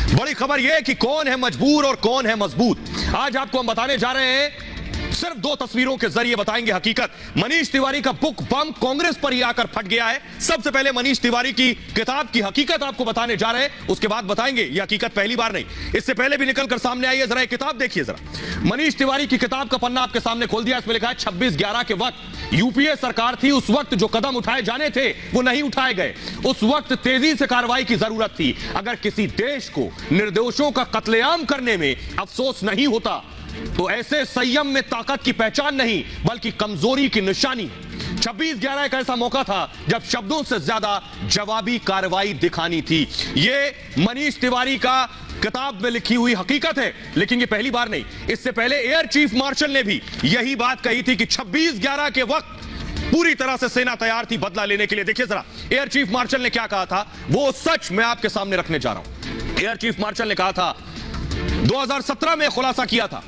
बड़ी खबर यह कि कौन है मजबूर और कौन है मजबूत। आज आपको हम बताने जा रहे हैं, सिर्फ दो तस्वीरों के जरिए बताएंगे हकीकत। मनीष तिवारी का बुक बम कांग्रेस पर ही आकर फट गया है। सबसे पहले मनीष तिवारी की किताब की हकीकत आपको बताने जा रहे हैं, उसके बाद बताएंगे यह हकीकत पहली बार नहीं, इससे पहले भी निकलकर सामने आई है। जरा किताब देखिए जरा। मनीष तिवारी की किताब का पन्ना आपके सामने खोल दिया, इसमें लिखा है 26/11 के वक्त यूपीए सरकार थी, उस वक्त जो कदम उठाए जाने थे वो नहीं उठाए गए। उस वक्त तेजी से कार्रवाई की जरूरत थी। अगर किसी देश को निर्दोषों का कत्लेआम करने में अफसोस नहीं होता तो ऐसे संयम में ताकत की पहचान नहीं बल्कि कमजोरी की निशानी है। 26/11 एक ऐसा मौका था जब शब्दों से ज्यादा जवाबी कार्रवाई दिखानी थी। यह मनीष तिवारी का किताब में लिखी हुई हकीकत है, लेकिन यह पहली बार नहीं, इससे पहले एयर चीफ मार्शल ने भी यही बात कही थी कि 26/11 के वक्त पूरी तरह से सेना तैयार थी बदला लेने के लिए। देखिए जरा एयर चीफ मार्शल ने क्या कहा था, वो सच मैं आपके सामने रखने जा रहा हूं। एयर चीफ मार्शल ने कहा था, 2017 में खुलासा किया था,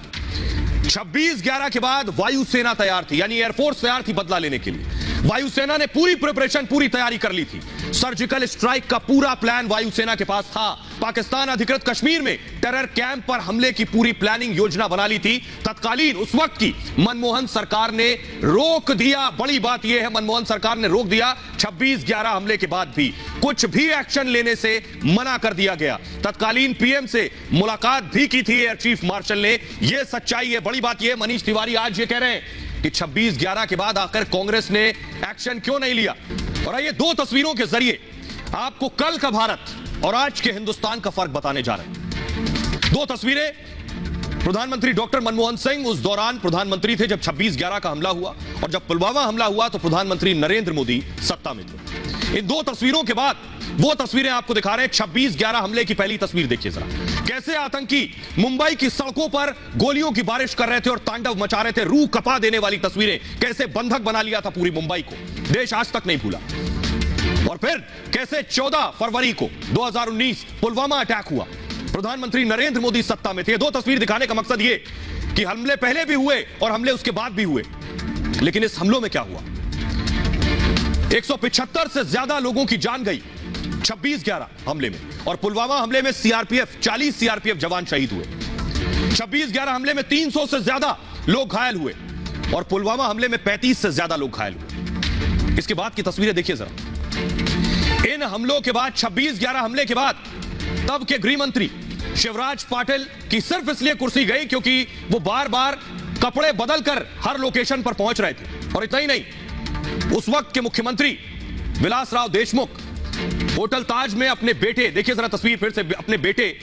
26/11 के बाद वायुसेना तैयार थी, यानी एयरफोर्स तैयार थी बदला लेने के लिए। वायुसेना ने पूरी प्रिपरेशन, पूरी तैयारी कर ली थी। सर्जिकल स्ट्राइक का पूरा प्लान वायुसेना के पास था। पाकिस्तान अधिकृत कश्मीर में टेरर कैंप पर हमले की पूरी प्लानिंग योजना बना ली थी। तत्कालीन उस वक्त की मनमोहन सरकार ने रोक दिया। बड़ी बात यह है, मनमोहन सरकार ने रोक दिया। 26/11 हमले के बाद भी कुछ भी एक्शन लेने से मना कर दिया गया। तत्कालीन पीएम से मुलाकात भी की थी एयर चीफ मार्शल ने। यह सच्चाई है। बड़ी बात यह है, मनीष तिवारी आज ये कह रहे हैं कि 26/11 के बाद आकर कांग्रेस ने एक्शन क्यों नहीं लिया। और आइए दो तस्वीरों के जरिए आपको कल का भारत और आज के हिंदुस्तान का फर्क बताने जा रहे हैं। दो तस्वीरें, प्रधानमंत्री डॉक्टर मनमोहन सिंह उस दौरान प्रधानमंत्री थे जब 26/11 का हमला हुआ, और जब पुलवामा हमला हुआ तो प्रधानमंत्री नरेंद्र मोदी सत्ता में थे। इन दो तस्वीरों के बाद वो तस्वीरें आपको दिखा रहे हैं। 26/11 हमले की पहली तस्वीर देखिए जरा, कैसे आतंकी मुंबई की सड़कों पर गोलियों की बारिश कर रहे थे और तांडव मचा रहे थे। रूह कपा देने वाली तस्वीरें, कैसे बंधक बना लिया था पूरी मुंबई को, देश आज तक नहीं भूला। और फिर कैसे 14 फरवरी को 2019 पुलवामा अटैक हुआ, प्रधानमंत्री नरेंद्र मोदी सत्ता में थे। दो तस्वीर दिखाने का मकसद यह कि हमले पहले भी हुए और हमले उसके बाद भी हुए, लेकिन इस हमलों में क्या हुआ। 175 से ज्यादा लोगों की जान गई 26/11 हमले में, और पुलवामा हमले में सीआरपीएफ 40 सीआरपीएफ जवान शहीद हुए। 26/11 हमले में 300 से ज्यादा लोग घायल हुए, और पुलवामा हमले में 35 से ज्यादा लोग घायल हुए। इसके बाद की तस्वीरें देखिए जरा। इन हमलों के बाद, 26/11 हमले के बाद, तब के गृह मंत्री शिवराज पाटिल की सिर्फ इसलिए कुर्सी गई क्योंकि वो बार बार कपड़े बदलकर हर लोकेशन पर पहुंच रहे थे। और इतना ही नहीं, उस वक्त के मुख्यमंत्री विलासराव देशमुख होटल ताज में अपने बेटे, देखिए जरा तस्वीर फिर से, अपने बेटे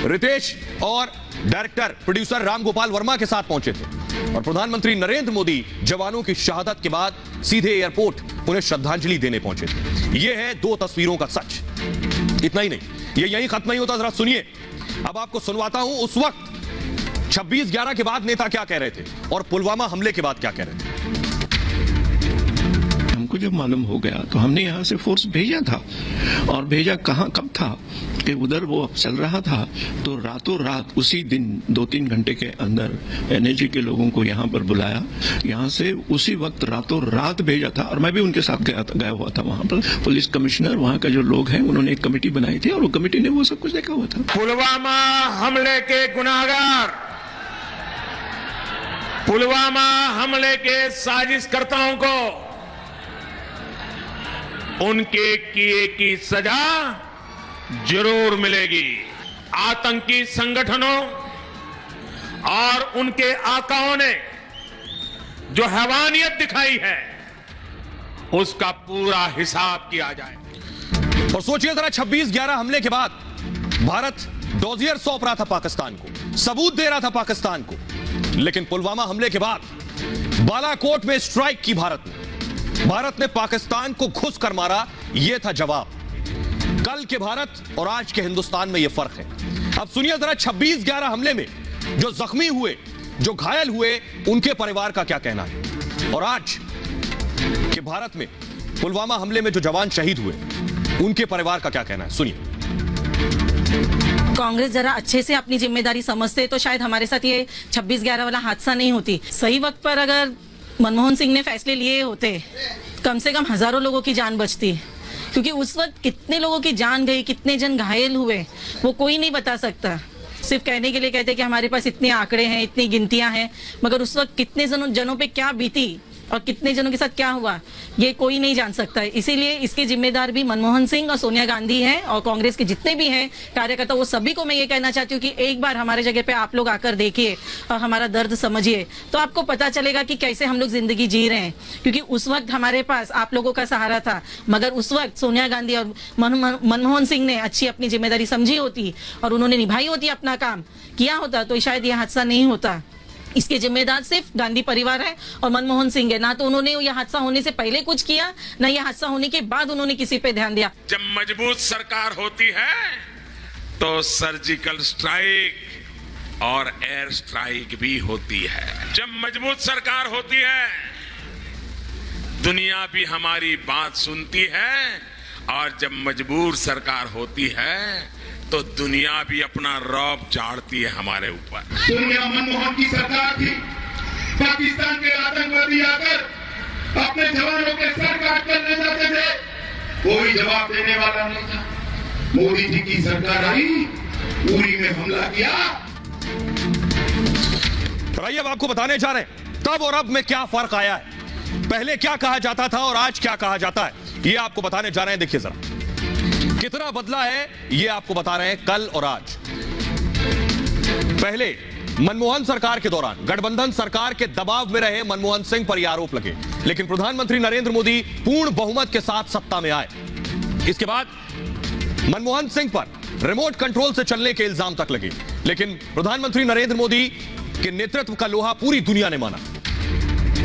रितेश और डायरेक्टर प्रोड्यूसर राम गोपाल वर्मा के साथ पहुंचे थे। और प्रधानमंत्री नरेंद्र मोदी जवानों की शहादत के बाद सीधे एयरपोर्ट उन्हें श्रद्धांजलि देने पहुंचे थे। यह है दो तस्वीरों का सच। इतना ही नहीं, यह यहीं खत्म नहीं होता, जरा सुनिए, अब आपको सुनवाता हूं उस वक्त 26/11 के बाद नेता क्या कह रहे थे और पुलवामा हमले के बाद क्या कह रहे थे। हमको जब मालूम हो गया तो हमने यहाँ से फोर्स भेजा था, और भेजा कहाँ, कब था कि उधर वो चल रहा था, तो रातों रात उसी दिन 2-3 घंटे के अंदर एनएजी के लोगों को यहाँ पर बुलाया, यहाँ से उसी वक्त रातों रात भेजा था। और मैं भी उनके साथ गया हुआ था वहाँ पर। पुलिस कमिश्नर, वहाँ का जो लोग हैं, उन्होंने एक कमेटी बनाई थी और वो कमेटी ने वो सब कुछ देखा हुआ था। पुलवामा हमले के गुनाहगार, पुलवामा हमले के साजिशकर्ताओं को उनके किए की सजा जरूर मिलेगी। आतंकी संगठनों और उनके आकाओं ने जो हैवानियत दिखाई है उसका पूरा हिसाब किया जाए। और सोचिए जरा, 26/11 हमले के बाद भारत डोजियर सौंप रहा था पाकिस्तान को, सबूत दे रहा था पाकिस्तान को, लेकिन पुलवामा हमले के बाद बालाकोट में स्ट्राइक की भारत ने पाकिस्तान को घुस कर मारा। यह था जवाब। कल के भारत और आज के हिंदुस्तान में यह फर्क है। अब सुनिए जरा, 26/11 हमले में जो जख्मी हुए, जो घायल हुए, उनके परिवार का क्या कहना है, और आज के भारत में पुलवामा हमले में जो जवान शहीद हुए, उनके परिवार का क्या कहना है, सुनिए। कांग्रेस जरा अच्छे से अपनी जिम्मेदारी समझते तो शायद हमारे साथ ये 26/11 वाला हादसा नहीं होती। सही वक्त पर अगर मनमोहन सिंह ने फैसले लिए होते, कम से कम हजारों लोगों की जान बचती। क्योंकि उस वक्त कितने लोगों की जान गई, कितने जन घायल हुए, वो कोई नहीं बता सकता। सिर्फ कहने के लिए कहते कि हमारे पास इतने आंकड़े हैं, इतनी गिनतियां हैं, मगर उस वक्त कितने जनों पे क्या बीती और कितने जनों के साथ क्या हुआ, ये कोई नहीं जान सकता है। इसीलिए इसके जिम्मेदार भी मनमोहन सिंह और सोनिया गांधी हैं, और कांग्रेस के जितने भी हैं कार्यकर्ता, वो सभी को मैं ये कहना चाहती हूँ कि एक बार हमारे जगह पे आप लोग आकर देखिए और हमारा दर्द समझिए, तो आपको पता चलेगा कि कैसे हम लोग जिंदगी जी रहे हैं। क्योंकि उस वक्त हमारे पास आप लोगों का सहारा था, मगर उस वक्त सोनिया गांधी और मनमोहन सिंह ने अच्छी अपनी जिम्मेदारी समझी होती और उन्होंने निभाई होती, अपना काम किया होता, तो शायद यह हादसा नहीं होता। इसके जिम्मेदार सिर्फ गांधी परिवार है और मनमोहन सिंह है। ना तो उन्होंने यह हादसा होने से पहले कुछ किया, ना यह हादसा होने के बाद उन्होंने किसी पे ध्यान दिया। जब मजबूत सरकार होती है तो सर्जिकल स्ट्राइक और एयर स्ट्राइक भी होती है। जब मजबूत सरकार होती है, दुनिया भी हमारी बात सुनती है, और जब मजबूर सरकार होती है तो दुनिया भी अपना रौब झाड़ती है हमारे ऊपर। सोनिया मनमोहन की सरकार थी, पाकिस्तान के आतंकवादी आकर अपने जवानों के सर काट कर ले जाते थे, कोई जवाब देने वाला नहीं था। मोदी जी की सरकार आई, उरी में हमला किया। आइए अब आपको बताने जा रहे हैं तब और अब में क्या फर्क आया है। पहले क्या कहा जाता था और आज क्या कहा जाता है, ये आपको बताने जा रहे हैं। देखिए जरा कितना बदला है, ये आपको बता रहे हैं कल और आज। पहले मनमोहन सरकार के दौरान गठबंधन सरकार के दबाव में रहे मनमोहन सिंह पर यह आरोप लगे, लेकिन प्रधानमंत्री नरेंद्र मोदी पूर्ण बहुमत के साथ सत्ता में आए। इसके बाद मनमोहन सिंह पर रिमोट कंट्रोल से चलने के इल्जाम तक लगे, लेकिन प्रधानमंत्री नरेंद्र मोदी के नेतृत्व का लोहा पूरी दुनिया ने माना।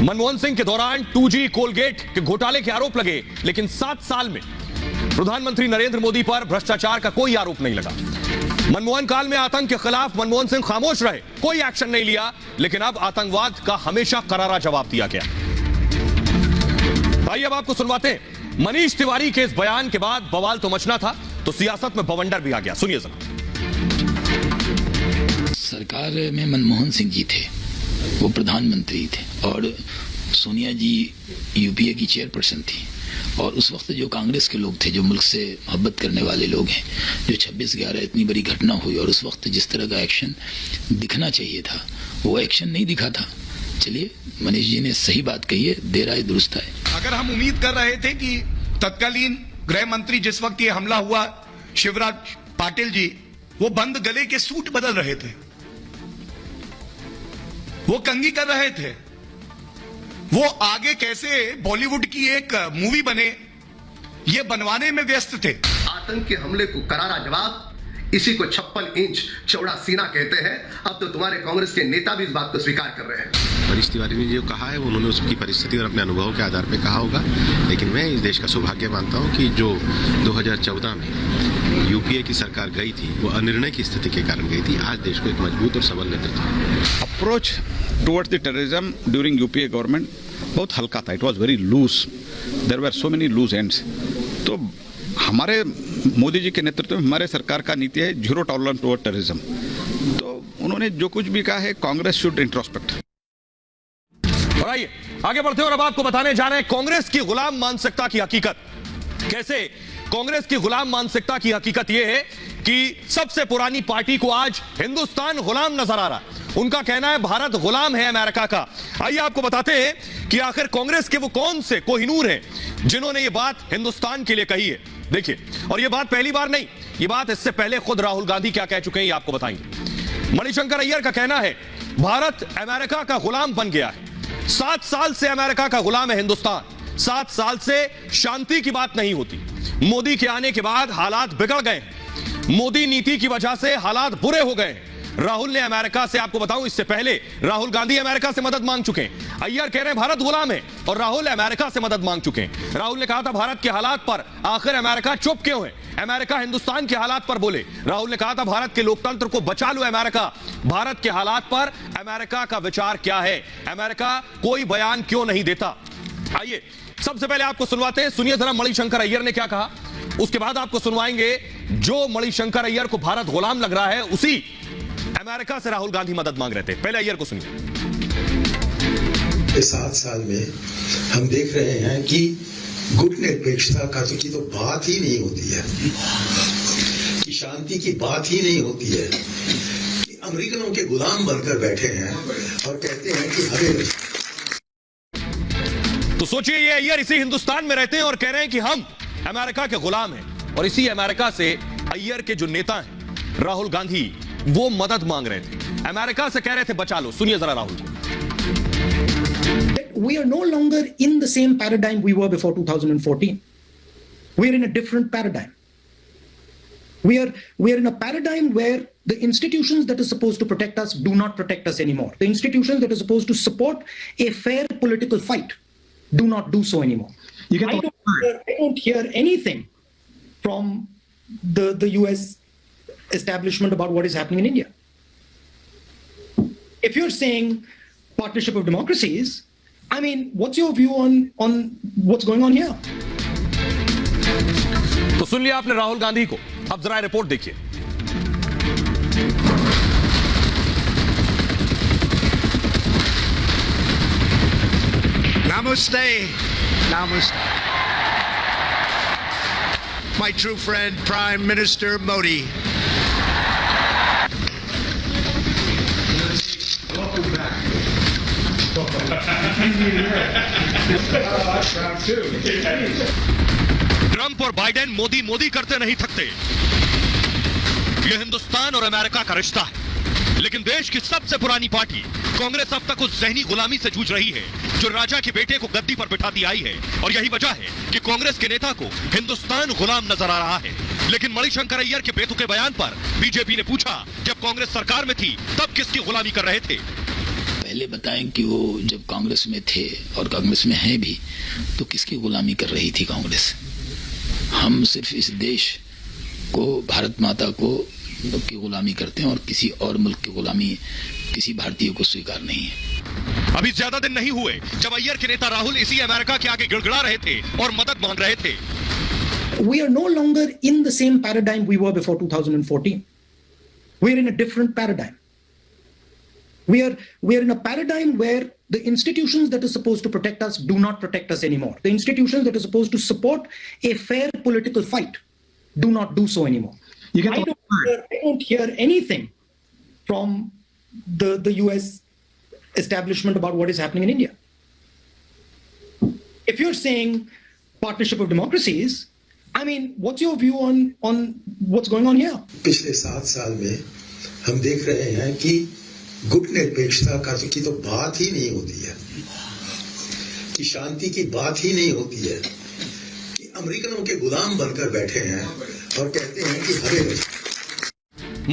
मनमोहन सिंह के दौरान 2G कोलगेट के घोटाले के आरोप लगे, लेकिन 7 साल में प्रधानमंत्री नरेंद्र मोदी पर भ्रष्टाचार का कोई आरोप नहीं लगा। मनमोहन काल में आतंक के खिलाफ मनमोहन सिंह खामोश रहे, कोई एक्शन नहीं लिया, लेकिन अब आतंकवाद का हमेशा करारा जवाब दिया गया। भाई अब आपको सुनवाते हैं। मनीष तिवारी के इस बयान के बाद बवाल तो मचना था, तो सियासत में बवंडर भी आ गया। सुनिए जरा। सरकार में मनमोहन सिंह जी थे, वो प्रधानमंत्री थे, और सोनिया जी यूपीए की चेयरपर्सन थी। और उस वक्त जो कांग्रेस के लोग थे, जो मुल्क से मोहब्बत करने वाले लोग हैं, जो 26/11 इतनी बड़ी घटना हुई और उस वक्त जिस तरह का एक्शन दिखना चाहिए था, वो एक्शन नहीं दिखा था। चलिए, मनीष जी ने सही बात कही है, देर आए दुरुस्त आए। अगर हम उम्मीद कर रहे थे कि तत्कालीन गृह मंत्री जिस वक्त ये हमला हुआ, शिवराज पाटिल जी, वो बंद गले के सूट बदल रहे थे, वो कंघी कर रहे थे, वो आगे कैसे बॉलीवुड की एक मूवी बने ये बनवाने में व्यस्त थे। आतंक के हमले को करारा जवाब, इसी को 56 इंच चौड़ा सीना कहते हैं। अब तो तुम्हारे कांग्रेस के नेता भी इस बात को स्वीकार कर रहे हैं। मनीष तिवारी ने जो कहा है, उन्होंने उसकी परिस्थिति और अपने अनुभव के आधार पर कहा होगा, लेकिन मैं इस देश का सौभाग्य मानता हूं कि जो 2014 में यूपीए की सरकार गई थी, वो अनिर्णय की स्थिति के कारण गई थी। आज देश को एक मजबूत और सबल नेतृत्व। Approach towards the terrorism during UPA government बहुत हल्का था। It was very loose, there were so many loose ends. तो हमारे मोदी जी के नेतृत्व में हमारे सरकार का नीति है जीरो टॉलरेंस टुवर्ड टेररिज्म। तो उन्होंने जो कुछ भी कहा है, कांग्रेस शुड इंट्रोस्पेक्ट। और आइए आगे बढ़ते हैं और अब आपको बताने जा रहे हैं कांग्रेस की गुलाम मानसिकता की हकीकत। कैसे कांग्रेस की गुलाम मानसिकता की हकीकत यह है कि सबसे पुरानी पार्टी को आज हिंदुस्तान गुलाम नजर आ रहा है। उनका कहना है भारत गुलाम है अमेरिका का। आइए आपको बताते हैं कि आखिर कांग्रेस के वो कौन से कोहिनूर हैं जिन्होंने ये बात हिंदुस्तान के लिए कही है। देखिए, और ये बात पहली बार नहीं, ये बात इससे पहले खुद राहुल गांधी क्या कह चुके हैं, ये आपको बताएंगे। मणिशंकर अय्यर का कहना है भारत अमेरिका का गुलाम बन गया है। 7 साल से अमेरिका का गुलाम है हिंदुस्तान। 7 साल से शांति की बात नहीं होती। मोदी के आने के बाद हालात बिगड़ गए। मोदी नीति की वजह से हालात बुरे हो गए। राहुल ने अमेरिका से, आपको बताऊं, इससे पहले राहुल गांधी अमेरिका से मदद मांग चुके हैं। अय्यर कह रहे हैं भारत गुलाम है और राहुल अमेरिका से मदद मांग चुके हैं। राहुल ने कहा था भारत के हालात पर आखिर अमेरिका चुप क्यों है, अमेरिका हिंदुस्तान के हालात पर बोले। राहुल ने कहा था भारत के लोकतंत्र को बचा लो अमेरिका, भारत के हालात पर अमेरिका का विचार क्या है, अमेरिका कोई बयान क्यों नहीं देता। आइए सबसे पहले आपको सुनवाते हैं, सुनिए जरा मणिशंकर अय्यर ने क्या कहा। उसके बाद आपको सुनवाएंगे जो मणिशंकर अय्यर को भारत गुलाम लग रहा है, उसी अमेरिका से राहुल गांधी मदद मांग रहे थे। पहले अय्यर को सुनिए। 7 साल में हम देख रहे हैं कि गुटनिरपेक्षता की तो बात ही नहीं होती है, कि शांति की बात ही नहीं होती है, कि अमेरिकनों के गुलाम बनकर बैठे हैं और कहते हैं कि हमें। तो सोचिए ये अय्यर इसी हिंदुस्तान में रहते हैं और कह रहे हैं कि हम अमेरिका के गुलाम हैं, और इसी अमेरिका से अय्यर के जो नेता हैं राहुल गांधी वो मदद मांग रहे थे, अमेरिका से कह रहे थे बचा लो। सुनिए जरा राहुल को। We are no longer in the same paradigm we were before 2014. We are in a different paradigm. We are in a paradigm where the institutions that are supposed to protect us do not protect us anymore. The institutions that are supposed to support a fair political fight do not do so anymore. I don't hear anything from the US establishment about what is happening in India. If you're saying partnership of democracies, I mean, what's your view on what's going on here? तो सुन लिया आपने राहुल गांधी को, अब जरा report देखिए। Namaste. Namaste. My true friend, Prime Minister Modi. Welcome back. Trump और Biden Modi Modi करते नहीं थकते। यह हिंदुस्तान और अमेरिका का रिश्ता है, लेकिन देश की सबसे पुरानी पार्टी कांग्रेस अब तक उस जहनी गुलामी से जूझ रही है जो राजा के बेटे को गद्दी पर बिठाती आई है, और यही वजह है कि कांग्रेस के नेता को हिंदुस्तान गुलाम नजर आ रहा है। लेकिन मणिशंकर अय्यर के बेतुके बयान पर बीजेपी ने पूछा, जब कांग्रेस सरकार में थी तब किसकी गुलामी कर रहे थे? पहले बताएं कि वो जब कांग्रेस में थे और कांग्रेस में हैं भी, तो किसकी गुलामी कर रही थी कांग्रेस? हम सिर्फ इस देश को, भारत माता को की गुलामी करते हैं और किसी और मुल्क की गुलामी किसी भारतीय को स्वीकार नहीं है। अभी ज्यादा दिन नहीं हुए जब अय्यर के नेता राहुल इसी अमेरिका के आगे गिड़गिड़ा रहे थे और मदद मांग रहे थे। We are no longer in the same paradigm we were before 2014. We are in a different paradigm. We are in a paradigm where the institutions that are supposed to protect us do not protect us anymore. The institutions that are supposed to support a fair political fight do not do so anymore. I don't hear anything from the US establishment about what is happening in India. If you're saying partnership of democracies, I mean, what's your view on what's going on here? पिछले 7 साल में हम देख रहे हैं कि गुटनिरपेक्षता की तो बात ही नहीं होती है, कि शांति की बात ही नहीं होती है, कि अमेरिकनों के गुलाम बनकर बैठे हैं और कहते हैं कि हमें।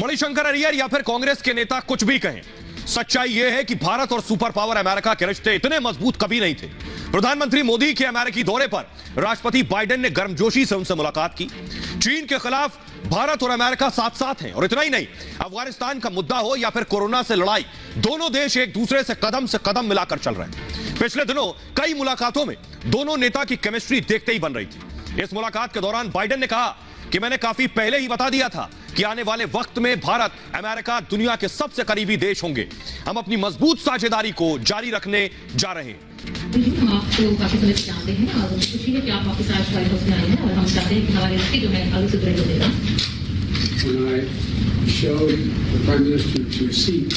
मणिशंकर अय्यर या फिर कांग्रेस के नेता कुछ भी कहें, सच्चाई यह है कि भारत और सुपर पावर अमेरिका के रिश्ते इतने मजबूत कभी नहीं थे। प्रधानमंत्री मोदी के अमेरिकी दौरे पर राष्ट्रपति बाइडेन ने गर्मजोशी से उनसे मुलाकात की। चीन के खिलाफ भारत और अमेरिका साथ साथ हैं, और इतना ही नहीं, अफगानिस्तान का मुद्दा हो या फिर कोरोना से लड़ाई, दोनों देश एक दूसरे से कदम मिलाकर चल रहे हैं। पिछले दिनों कई मुलाकातों में दोनों नेता की केमिस्ट्री देखते ही बन रही थी। इस मुलाकात के दौरान बाइडेन ने कहा कि मैंने काफी पहले ही बता दिया था कि आने वाले वक्त में भारत अमेरिका दुनिया के सबसे करीबी देश होंगे। हम अपनी मजबूत साझेदारी को जारी रखने जा रहे हैं। हम आपको काफी समय से जानते हैं और मुझे खुशी है कि आप वापस आज व्हाइट हाउस में आए हैं, और हम चाहते हैं कि हमारे रिश्ते जो है आगे सुधरे होगा। When I showed the Prime Minister to a seat,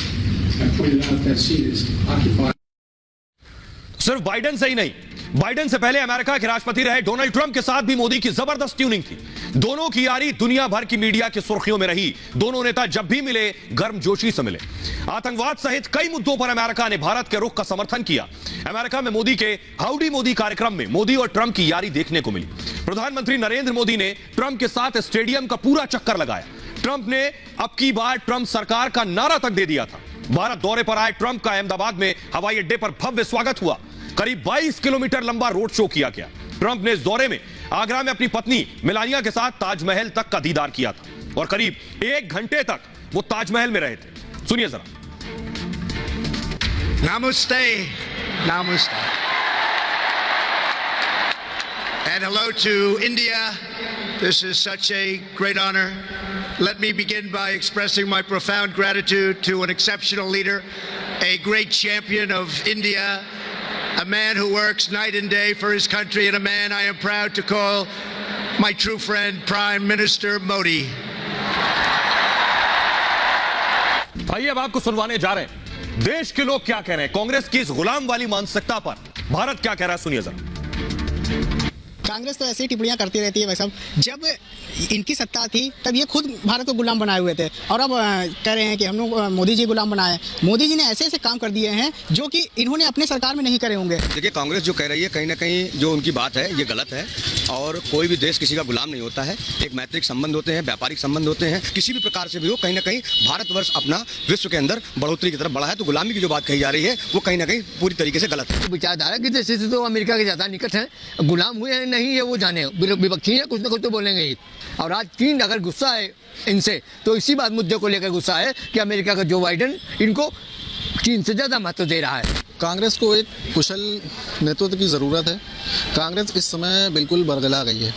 I pointed out that seat is occupied. सिर्फ बाइडेन से ही नहीं, बाइडेन से पहले अमेरिका के राष्ट्रपति रहे डोनाल्ड ट्रंप के साथ भी मोदी की जबरदस्त ट्यूनिंग थी। दोनों की यारी दुनिया भर की मीडिया की सुर्खियों में रही। दोनों नेता जब भी मिले गर्मजोशी से मिले। आतंकवाद सहित कई मुद्दों पर अमेरिका ने भारत के रुख का समर्थन किया। अमेरिका में मोदी के हाउडी मोदी कार्यक्रम में मोदी और ट्रंप की यारी देखने को मिली। प्रधानमंत्री नरेंद्र मोदी ने ट्रंप के साथ स्टेडियम का पूरा चक्कर लगाया। ट्रंप ने अब की बार ट्रंप सरकार का नारा तक दे दिया था। भारत दौरे पर आए ट्रंप का अहमदाबाद में हवाई अड्डे पर भव्य स्वागत हुआ। करीब 22 किलोमीटर लंबा रोड शो किया गया। ट्रंप ने इस दौरे में आगरा में अपनी पत्नी मेलानिया के साथ ताजमहल तक का दीदार किया था, और करीब 1 घंटे तक वो ताजमहल में रहे थे। सुनिए जरा। Namaste. Namaste. And hello to India. This is such a great honor. Let me begin by expressing my profound gratitude to an exceptional leader, a great champion of India, a man who works night and day for his country, and a man I am proud to call my true friend, Prime Minister Modi. आइए अब आपको सुनवाने जा रहे हैं देश के लोग क्या कह रहे हैं कांग्रेस की इस गुलाम वाली मानसिकता पर। भारत क्या कह रहा है, सुनिए जरा। कांग्रेस तो ऐसी ही टिप्पणियां करती रहती है। वैसे जब इनकी सत्ता थी तब ये खुद भारत को गुलाम बनाए हुए थे, और अब कह रहे हैं कि हम लोग मोदी जी गुलाम बनाए। मोदी जी ने ऐसे ऐसे काम कर दिए हैं जो कि इन्होंने अपने सरकार में नहीं करे होंगे। देखिए, कांग्रेस जो कह रही है कहीं ना कहीं जो उनकी बात है ये गलत है, और कोई भी देश किसी का गुलाम नहीं होता है। एक मैत्रिक संबंध होते हैं, व्यापारिक संबंध होते हैं, किसी भी प्रकार से भी हो, कहीं ना कहीं भारतवर्ष अपना विश्व के अंदर बढ़ोतरी की तरफ बढ़ा है। तो गुलामी की जो बात कही जा रही है वो कहीं ना कहीं पूरी तरीके से गलत है। विचारधारा की दृष्टि से तो अमेरिका के ज्यादा निकट है, गुलाम हुए हैं नहीं है वो जाने, विपक्षी है, कुछ ना कुछ तो बोलेंगे ही। और आज चीन अगर गुस्सा है इनसे तो इसी बात मुद्दे को लेकर गुस्सा है कि अमेरिका का जो बाइडेन इनको चीन से ज्यादा महत्व दे रहा है। कांग्रेस को एक कुशल नेतृत्व की ज़रूरत है। कांग्रेस इस समय बिल्कुल बरगला गई है,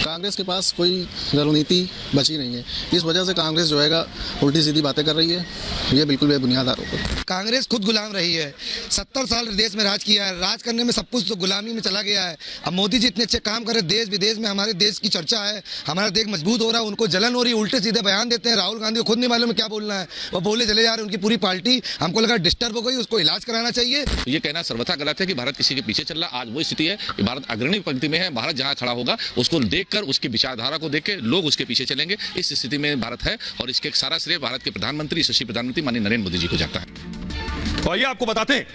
कांग्रेस के पास कोई रणनीति बची नहीं है। इस वजह से कांग्रेस जो है उल्टी सीधी बातें कर रही है, ये बिल्कुल बेबुनियाद आरोप है। कांग्रेस खुद गुलाम रही है, 70 साल देश में राज किया है, राज करने में सब कुछ तो गुलामी में चला गया है। अब मोदी जी इतने अच्छे काम कर रहे, देश विदेश में हमारे देश की चर्चा है, हमारा देश मजबूत हो रहा है, उनको जलन हो रही है, उल्टे सीधे बयान देते हैं। राहुल गांधी को खुद नहीं मालूम क्या बोलना है, वो बोले चले जा रहे हैं। उनकी पूरी पार्टी हमको लगा डिस्टर्ब हो गई, उसको इलाज कराना चाहिए। ये कहना सर्वथा गलत है कि भारत किसी के पीछे चल रहा। आज वो स्थिति है कि भारत अग्रणी पंक्ति में है। भारत जहां खड़ा होगा उसको देखकर, उसकी विचारधारा को देख के लोग उसके पीछे चलेंगे। इस स्थिति में भारत है, और इसके सारा श्रेय भारत के प्रधानमंत्री, यशस्वी प्रधानमंत्री माननीय नरेंद्र मोदी जी को जाता है। तो आइए आपको बताते हैं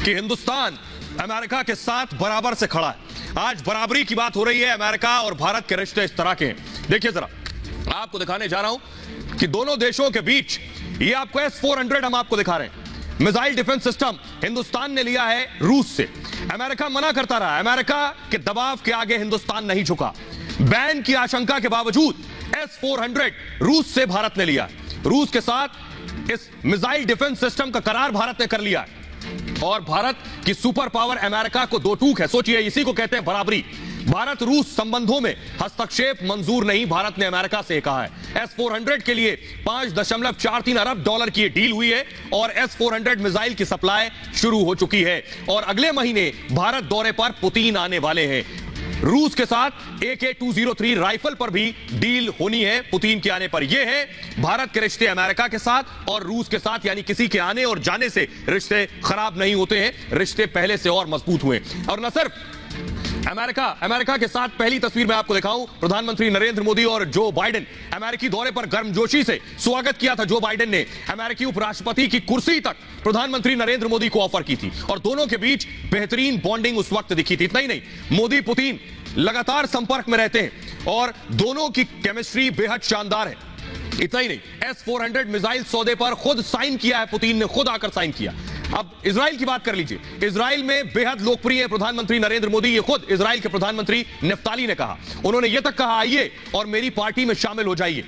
कि हिंदुस्तान अमेरिका के साथ बराबर से खड़ा है। आज बराबरी की बात हो रही है। अमेरिका और भारत के रिश्ते इस तरह के हैं। देखिए जरा, आपको दिखाने जा रहा हूं कि दोनों देशों के बीच, ये आपको S-400 हम आपको दिखा रहे हैं, मिसाइल डिफेंस सिस्टम हिंदुस्तान ने लिया है रूस से। अमेरिका मना करता रहा, अमेरिका के दबाव के आगे हिंदुस्तान नहीं झुका। बैन की आशंका के बावजूद S-400 रूस से भारत ने लिया। रूस के साथ इस मिसाइल डिफेंस सिस्टम का करार भारत ने कर लिया है, और भारत की सुपर पावर अमेरिका को दो टूक है। सोचिए, इसी को कहते हैं बराबरी। भारत रूस संबंधों में हस्तक्षेप मंजूर नहीं, भारत ने अमेरिका से कहा है। S-400 के लिए $5.43 अरब की डील हुई है, और S-400 मिसाइल की सप्लाई शुरू हो चुकी है, और अगले महीने भारत दौरे पर पुतिन आने वाले हैं। रूस के साथ AK-203 राइफल पर भी डील होनी है पुतिन के आने पर। यह है भारत के रिश्ते अमेरिका के साथ और रूस के साथ, यानी किसी के आने और जाने से रिश्ते खराब नहीं होते हैं, रिश्ते पहले से और मजबूत हुए। और न सिर्फ अमेरिका के साथ, पहली तस्वीर में आपको दिखाऊं, प्रधानमंत्री नरेंद्र मोदी और जो बाइडेन अमेरिकी दौरे पर गर्मजोशी से स्वागत किया था। जो बाइडेन ने अमेरिकी उपराष्ट्रपति की कुर्सी तक प्रधानमंत्री नरेंद्र मोदी को ऑफर की थी, और दोनों के बीच बेहतरीन बॉन्डिंग उस वक्त दिखी थी। इतना ही नहीं, मोदी पुतिन लगातार संपर्क में रहते हैं और दोनों की केमिस्ट्री बेहद शानदार है। इतना ही नहीं, S-400 मिसाइल सौदे पर खुद साइन किया है पुतिन ने, खुद आकर साइन किया। अब इजराइल की बात कर लीजिए। इजराइल में बेहद लोकप्रिय है प्रधानमंत्री नरेंद्र मोदी। ये खुद इजराइल के प्रधानमंत्री नेफ्ताली ने कहा, उन्होंने ये तक कहा, आइए और मेरी पार्टी में शामिल हो जाइए।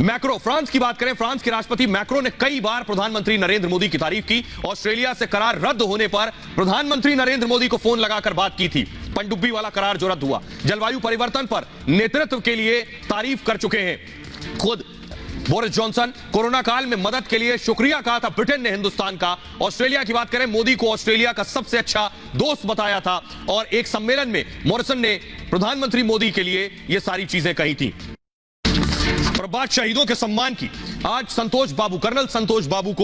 मैक्रो, फ्रांस की बात करें, फ्रांस के राष्ट्रपति मैक्रो ने कई बार प्रधानमंत्री नरेंद्र मोदी की तारीफ की। ऑस्ट्रेलिया से करार रद्द होने पर प्रधानमंत्री नरेंद्र मोदी को फोन लगाकर बात की थी, पनडुब्बी वाला करार जो रद्द हुआ। जलवायु परिवर्तन पर नेतृत्व के लिए तारीफ कर चुके हैं खुद बोरिस जॉनसन। कोरोना काल में मदद के लिए शुक्रिया कहा था ब्रिटेन ने हिंदुस्तान का। ऑस्ट्रेलिया की बात करें, मोदी को ऑस्ट्रेलिया का सबसे अच्छा दोस्त बताया था, और एक सम्मेलन में मॉरिसन ने प्रधानमंत्री मोदी के लिए यह सारी चीजें कही थी। और बात शहीदों के सम्मान की, आज संतोष बाबू, कर्नल संतोष बाबू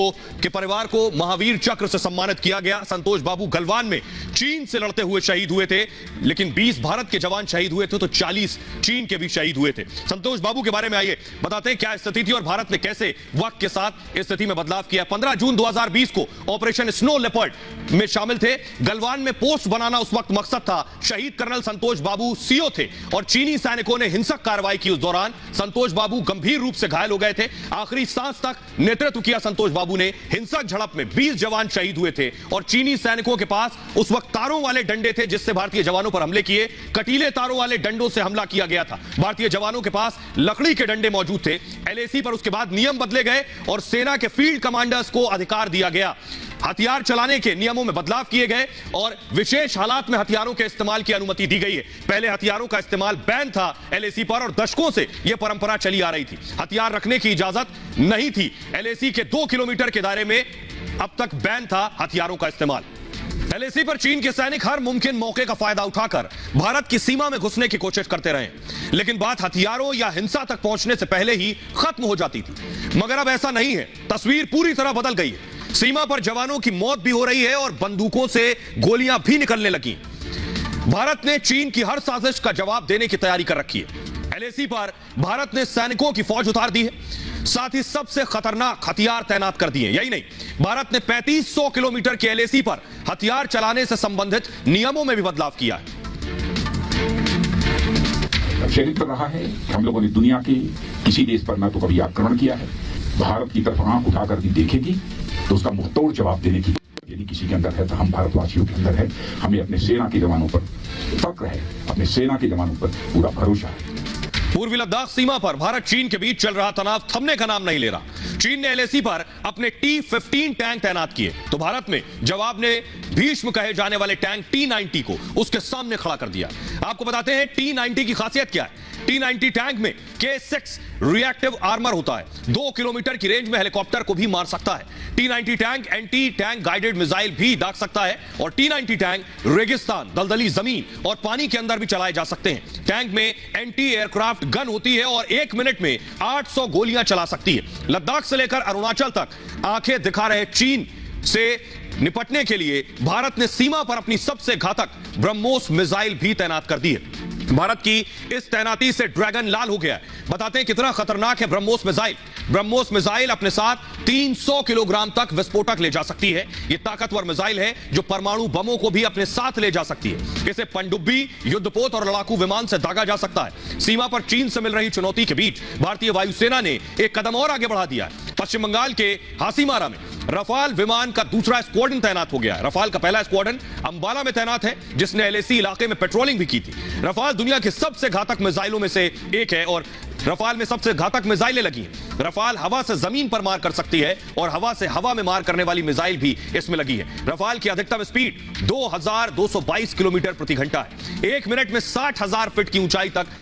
के परिवार को महावीर चक्र से सम्मानित किया गया। संतोष बाबू गलवान में चीन से लड़ते हुए शहीद हुए थे, लेकिन 20 भारत के जवान शहीद हुए थे तो 40 चीन के भी शहीद हुए थे। संतोष बाबू के बारे में आइए बताते हैं क्या स्थिति थी और भारत ने कैसे वक्त के साथ स्थिति में बदलाव किया। 15 जून 2020 को ऑपरेशन स्नो लेपर्ड में शामिल थे। गलवान में पोस्ट बनाना उस वक्त मकसद था। शहीद कर्नल संतोष बाबू CO थे, और चीनी सैनिकों ने हिंसक कार्रवाई की। उस दौरान संतोष बाबू गंभीर रूप से घायल हो गए थे। आखिरी सांस तक नेतृत्व किया संतोष बाबू ने। हिंसक झड़प में 20 जवान शहीद हुए थे, और चीनी सैनिकों के पास उस वक्त तारों वाले डंडे थे जिससे भारतीय जवानों पर हमले किए। कटीले तारों वाले डंडों से हमला किया गया था। भारतीय जवानों के पास लकड़ी के डंडे मौजूद थे। LAC पर उसके बाद नियम बदले गए और सेना के फील्ड कमांडर्स को अधिकार दिया गया। हथियार चलाने के नियमों में बदलाव किए गए और विशेष हालात में हथियारों के इस्तेमाल की अनुमति दी गई है। पहले हथियारों का इस्तेमाल बैन था LAC पर, और दशकों से यह परंपरा चली आ रही थी। हथियार रखने की इजाजत नहीं थी। LAC के 2 किलोमीटर के दायरे में अब तक बैन था हथियारों का इस्तेमाल। एलएसी पर चीन के सैनिक हर मुमकिन मौके का फायदा उठाकर भारत की सीमा में घुसने की कोशिश करते रहे, लेकिन बात हथियारों या हिंसा तक पहुंचने से पहले ही खत्म हो जाती थी। मगर अब ऐसा नहीं है, तस्वीर पूरी तरह बदल गई है। सीमा पर जवानों की मौत भी हो रही है और बंदूकों से गोलियां भी निकलने लगी। भारत ने चीन की हर साजिश का जवाब देने की तैयारी कर रखी है। एलएसी पर भारत ने सैनिकों की फौज उतार दी है, साथ ही सबसे खतरनाक हथियार तैनात कर दिए। यही नहीं, भारत ने 3500 किलोमीटर के एलएसी पर हथियार चलाने से संबंधित नियमों में भी बदलाव किया है। चरित्र रहा है कि हम लोगों ने दुनिया के किसी देश पर न तो कभी आक्रमण किया है, भारत की तरफ आंख उठाकर भी देखेगी तो उसका मुंहतोड़ जवाब देने की यदि किसी के अंदर है तो हम भारतवासियों के अंदर है। हमें अपने सेना के जवानों पर फक्र है, अपने सेना के जवानों पर पूरा भरोसा है। पूर्वी लद्दाख सीमा पर भारत चीन के बीच चल रहा तनाव थमने का नाम नहीं ले रहा। चीन ने एलएसी पर अपने T-15 टैंक तैनात किए तो भारत में जवाब ने भीष्म कहे जाने वाले टैंक T-90 को उसके सामने खड़ा कर दिया। आपको बताते हैं T-90 की खासियत क्या है। T-90 टैंक में K6 रिएक्टिव आर्मर होता है, 2 किलोमीटर की रेंज में हेलीकॉप्टर को भी मार सकता है। T-90 tank anti tank guided missile भी दाग सकता है और T-90 टैंक रेगिस्तान, दलदली जमीन और पानी के अंदर भी चलाए जा सकते हैं। टैंक में एंटी एयरक्राफ्ट गन होती है और 1 मिनट में 800 गोलियां चला सकती है। लद्दाख से लेकर अरुणाचल तक आंखें दिखा रहे चीन से निपटने के लिए भारत ने सीमा पर अपनी सबसे घातक ब्रह्मोस मिसाइल भी तैनात कर दी है। भारत की इस तैनाती से ड्रैगन लाल हो गया है। बताते हैं कितना खतरनाक है ब्रह्मोस मिसाइल। ब्रह्मोस मिसाइल अपने साथ 300 किलोग्राम तक विस्फोटक ले जा सकती है। यह ताकतवर मिसाइल है जो परमाणु बमों को भी अपने साथ ले जा सकती है। इसे पनडुब्बी, युद्धपोत और लड़ाकू विमान से दागा जा सकता है। सीमा पर चीन से मिल रही चुनौती के बीच भारतीय वायुसेना ने एक कदम और आगे बढ़ा दिया है। पश्चिम बंगाल के हासीमारा में रफाल विमान का दूसरा स्क्वाड्रन तैनात हो गया है। रफाल का पहला स्क्वाड्रन अंबाला में तैनात है, जिसने एलएसी इलाके में पेट्रोलिंग भी की थी। रफाल दुनिया के सबसे घातक मिसाइलों में से एक है और रफाल में सबसे घातक मिसाइलें लगी हैं। रफाल हवा से जमीन पर मार कर सकती है और हवा से हवा में मार करने वाली मिसाइल भी इसमें लगी है। रफाल की अधिकतम स्पीड 2222 किलोमीटर प्रति घंटा है। 1 मिनट में 60,000 फीट की ऊंचाई तक